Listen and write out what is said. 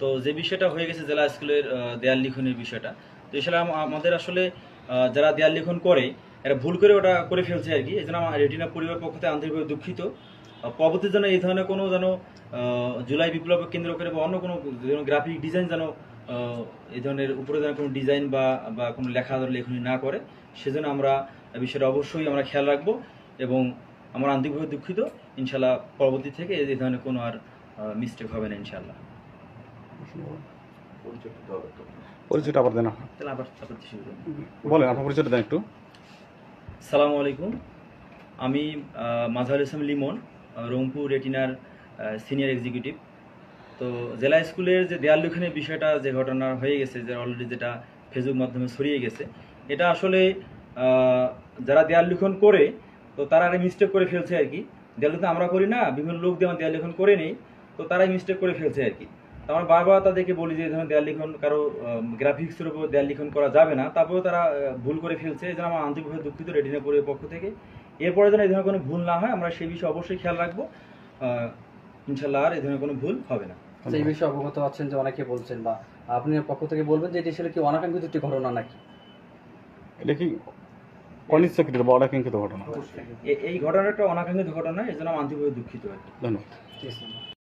তো যে বিষয়টা হয়ে গেছে জেলা স্কুলের দেয়াল লিখনের বিষয়টা, তো এছাড়া আমাদের আসলে যারা দেয়াল লিখন করে এরা ভুল করে ওটা করে ফেলছে আর কি। এই জন্য আমার রেটিনা পরিবার পক্ষ থেকে আন্তরিকভাবে দুঃখিত। পরবর্তী যেন এই ধরনের কোনো যেন জুলাই বিপ্লবকে কেন্দ্র করে বা অন্য কোনো গ্রাফিক ডিজাইন যেন এই ধরনের উপরে যেন কোনো ডিজাইন বা বা কোনো লেখা লেখনি না করে, সেজন্য আমরা বিষয়টা অবশ্যই আমরা খেয়াল রাখবো এবং আমরা আন্তরিকভাবে দুঃখিত। ইনশাল্লাহ পরবর্তী থেকে এই ধরনের কোনো আর মিস্টেক হবে না ইনশাল্লাহ। পরিচয়টা আবার দেন, তাহলে আবার শুরু করুন। বলেন আপনার পরিচয়টা দেন একটু। সালামু আলাইকুম, আমি মাজহারুল ইসলাম লিমন, রংপুর রেটিনার সিনিয়র এক্সিকিউটিভ। তো জেলা স্কুলের যে দেয়াল লিখনের বিষয়টা যে ঘটনা হয়ে গেছে, যে অলরেডি যেটা ফেসবুক মাধ্যমে ছড়িয়ে গেছে, এটা আসলে যারা দেয়াল লিখন করে তো তারা একটা মিস্টেক করে ফেলছে আর কি। দেয়াল লিখন আমরা করি না, বিভিন্ন লোক দিয়ে আমার দেয়াল লিখন করে নেই, তো তারাই মিস্টেক করে ফেলছে আর কি। তো আমরা বারবার তাদেরকে বলি যে এই ধরনের দেয়াল লিখন কারো গ্রাফিক্সের উপর দেয়াল লিখন করা যাবে না, তারপরেও তারা ভুল করে ফেলছে। এই জন্য আমার আন্তরিকভাবে দুঃখিত রেটিনা পরিবারের পক্ষ থেকে। এরপরে যেন এই ধরনের কোনো ভুল না হয় আমরা সেই বিষয়ে অবশ্যই খেয়াল রাখবো। ইনশাল্লাহ আর এই ধরনের কোনো ভুল হবে না। এই বিষয়ে অবগত আছেন যে অনেকে বলছেন, বা আপনি পক্ষ থেকে বলবেন যে এটি আসলে কি অনাকাঙ্ক্ষিত একটি ঘটনা নাকি? এটা কি অনিচ্ছাকৃত বা অনাকাঙ্ক্ষিত ঘটনা? এই ঘটনাটা অনাকাঙ্ক্ষিত ঘটনা, এই জন্য আমি আন্তরিকভাবে দুঃখিত আর কি। ধন্যবাদ।